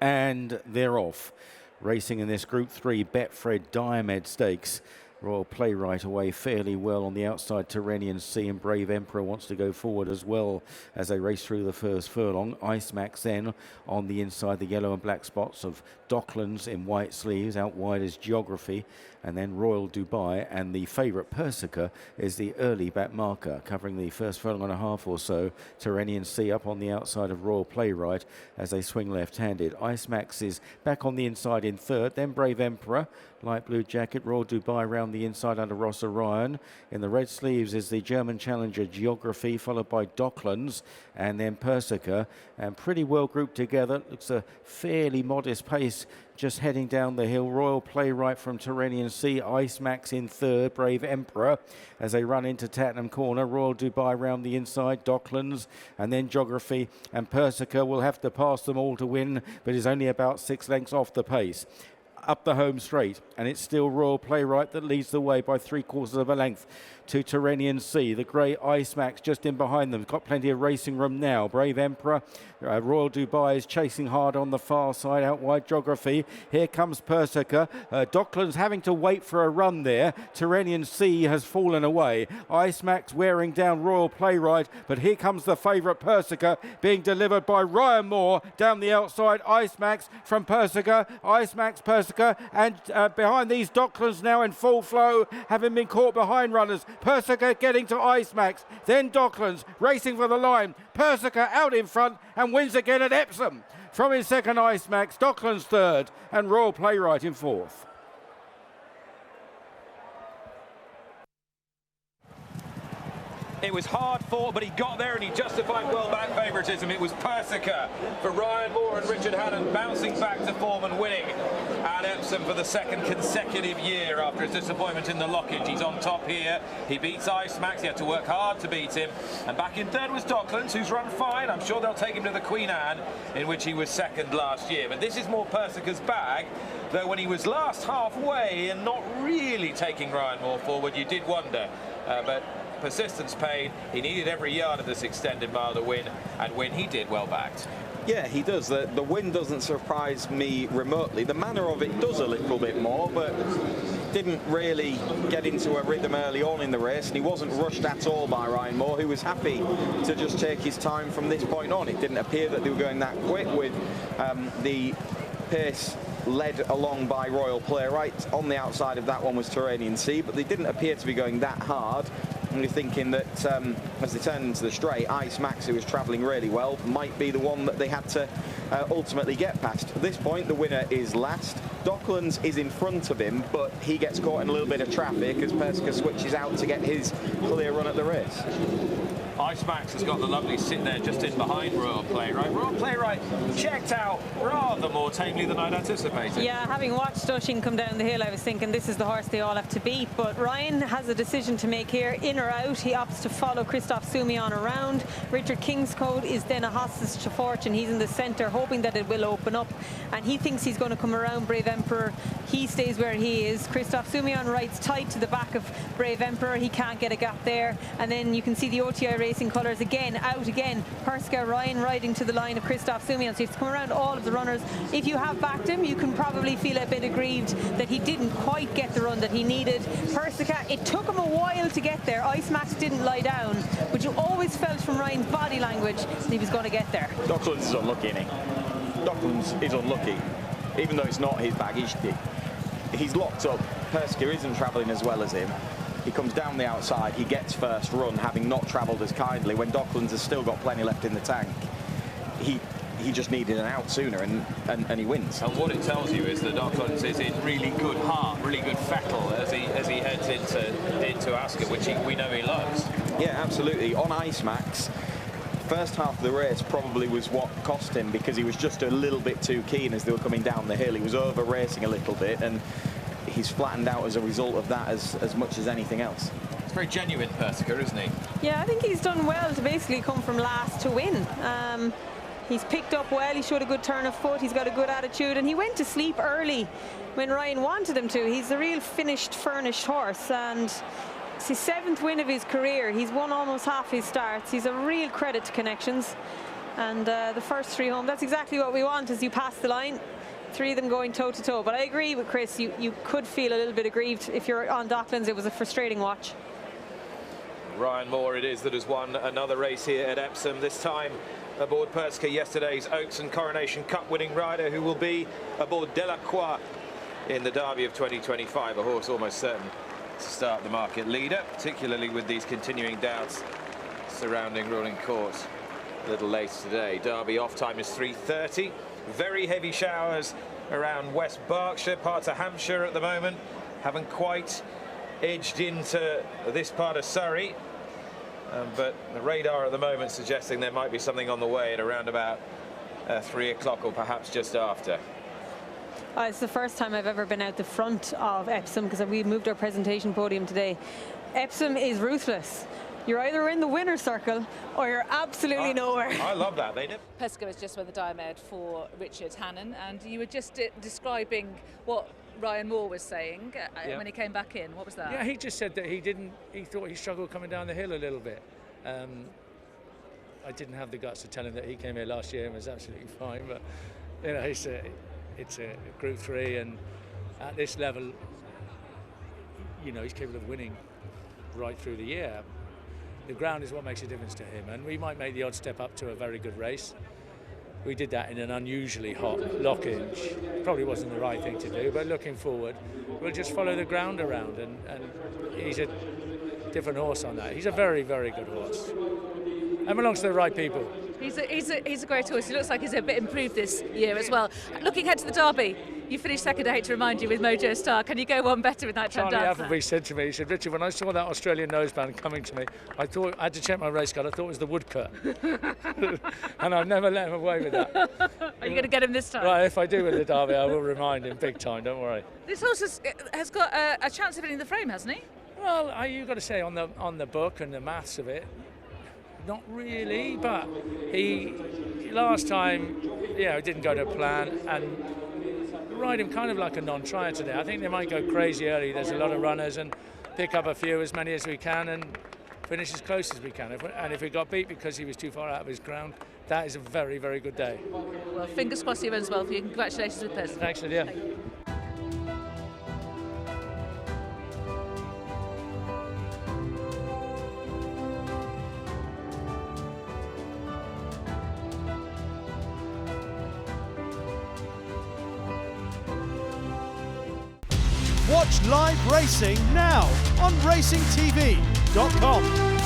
And they're off. Racing in this Group 3 Betfred Diomed Stakes. Royal Playwright away fairly well on the outside. Tyrrhenian Sea and Brave Emperor wants to go forward as well as they race through the first furlong. Ice Max then on the inside, the yellow and black spots of Docklands in white sleeves. Out wide is Geography, and then Royal Dubai, and the favourite Persica is the early back marker, covering the first furlong and a half or so. Tyrrhenian Sea up on the outside of Royal Playwright as they swing left-handed. Ice Max is back on the inside in third, then Brave Emperor, light blue jacket. Royal Dubai round the inside under Ross Orion. In the red sleeves is the German challenger Geography, followed by Docklands and then Persica, and pretty well grouped together. Looks a fairly modest pace just heading down the hill. Royal Playwright from Tyrrhenian Sea, Ice Max in third, Brave Emperor as they run into Tattenham Corner. Royal Dubai round the inside, Docklands, and then Geography and Persica will have to pass them all to win, but is only about 6 lengths off the pace. Up the home straight, and it's still Royal Playwright that leads the way by 3/4 of a length to Tyrrhenian Sea. The grey Ice Max just in behind them, got plenty of racing room now. Brave Emperor, Royal Dubai is chasing hard on the far side. Out wide Geography, here comes Persica. Docklands having to wait for a run there. Tyrrhenian Sea has fallen away. Ice Max wearing down Royal Playwright, but here comes the favourite Persica being delivered by Ryan Moore down the outside. Ice Max from Persica, Ice Max, Persica, and behind these Docklands now in full flow, having been caught behind runners. Persica getting to Ice Max, then Docklands racing for the line. Persica out in front and wins again at Epsom. From his second, Ice Max, Docklands third, and Royal Playwright in fourth. It was hard fought, but he got there and he justified well back favouritism. It was Persica for Ryan Moore and Richard Hannon, bouncing back to form and winning at Epsom for the second consecutive year after his disappointment in the Lockinge. He's on top here. He beats Ice Max. He had to work hard to beat him. And back in third was Docklands, who's run fine. I'm sure they'll take him to the Queen Anne, in which he was second last year. But this is more Persica's bag, though when he was last halfway and not really taking Ryan Moore forward, you did wonder. But persistence paid. He needed every yard of this extended mile to win, and win he did, well backed. Yeah, he does. The win doesn't surprise me remotely. The manner of it does a little bit more, but didn't really get into a rhythm early on in the race, and he wasn't rushed at all by Ryan Moore, who was happy to just take his time from this point on. It didn't appear that they were going that quick, with the pace led along by Royal Playwright. On the outside of that one was Tyrrhenian Sea, but they didn't appear to be going that hard. And you're thinking that as they turned into the straight, Ice Max, who was travelling really well, might be the one that they had to ultimately get past. At this point, the winner is last. Docklands is in front of him, but he gets caught in a little bit of traffic as Persica switches out to get his clear run at the race. Ice Max has got the lovely sit there just in behind Royal Playwright. Royal Playwright checked out rather more tamely than I'd anticipated. Yeah, having watched Lockinge come down the hill, I was thinking this is the horse they all have to beat. But Ryan has a decision to make here, in or out. He opts to follow Christophe Soumillon around. Richard Kingscote is then a hostage to fortune. He's in the centre, hoping that it will open up. And he thinks he's going to come around Brave Emperor. He stays where he is. Christophe Soumillon rides tight to the back of Brave Emperor. He can't get a gap there. And then you can see the OTI Racing colours again, out again. Persica, Ryan riding to the line of Christophe Soumillon. So he's come around all of the runners. If you have backed him, you can probably feel a bit aggrieved that he didn't quite get the run that he needed. Persica, it took him a while to get there. Ice Max didn't lie down, but you always felt from Ryan's body language that he was going to get there. Docklands is unlucky, isn't he? Docklands is unlucky, even though it's not his bag. He's locked up. Persica isn't travelling as well as him. He comes down the outside, he gets first run, having not travelled as kindly, when Docklands has still got plenty left in the tank. He just needed an out sooner, and he wins. And what it tells you is that Docklands is in really good heart, really good fettle as he heads into Ascot, which we know he loves. Yeah, absolutely. On Ice Max, first half of the race probably was what cost him, because he was just a little bit too keen as they were coming down the hill. He was over racing a little bit, and he's flattened out as a result of that as much as anything else. It's very genuine, Persica, isn't he? Yeah, I think he's done well to basically come from last to win. He's picked up well, he showed a good turn of foot, he's got a good attitude, and he went to sleep early when Ryan wanted him to. He's a real finished, furnished horse, and it's his 7th win of his career. He's won almost half his starts. He's a real credit to Connections. And the first 3 home, that's exactly what we want as you pass the line. 3 of them going toe-to-toe. But I agree with Chris, you could feel a little bit aggrieved if you're on Docklands. It was a frustrating watch. Ryan Moore it is that has won another race here at Epsom, this time aboard Persica, yesterday's Oaks and Coronation Cup winning rider, who will be aboard Delacroix in the Derby of 2025, a horse almost certain to start the market leader, particularly with these continuing doubts surrounding ruling court a little later today. Derby off time is 3:30. Very heavy showers around West Berkshire, parts of Hampshire at the moment. Haven't quite edged into this part of Surrey. But the radar at the moment suggesting there might be something on the way at around about 3 o'clock or perhaps just after. It's the first time I've ever been out the front of Epsom because we moved our presentation podium today. Epsom is ruthless. You're either in the winner's circle or you're absolutely nowhere. I love that. Persica has just won the Diomed for Richard Hannon, and you were just describing what Ryan Moore was saying when he came back in. What was that? Yeah, he just said that he thought he struggled coming down the hill a little bit. I didn't have the guts to tell him that he came here last year and was absolutely fine, but you know, it's a Group 3, and at this level, you know, he's capable of winning right through the year. The ground is what makes a difference to him, and we might make the odd step up to a very good race. We did that in an unusually hot Lockinge. Probably wasn't the right thing to do, but looking forward, we'll just follow the ground around, and he's a different horse on that. He's a very, very good horse and belongs to the right people. He's a great horse. He looks like he's a bit improved this year as well. Looking ahead to the Derby, you finished second, I hate to remind you, with Mojo Star. Can you go one better with that Charlie Trandafra? Appleby said to me, he said, Richard, when I saw that Australian noseband coming to me, I thought, I had to check my race card, I thought it was the woodcut. And I've never let him away with that. Are you going to get him this time? Right, if I do with the Derby, I will remind him big time, don't worry. This horse has got a chance of hitting the frame, hasn't he? Well, you've got to say on the book and the maths of it, not really, but he last time, didn't go to plan, and ride him kind of like a non-trier today. I think they might go crazy early. There's a lot of runners, and pick up a few, as many as we can, and finish as close as we can. And if we got beat because he was too far out of his ground, that is a very, very good day. Well, fingers crossed he runs well for you. Congratulations with Persica. Thanks, Lydia. Thank you. Watch live racing now on racingtv.com.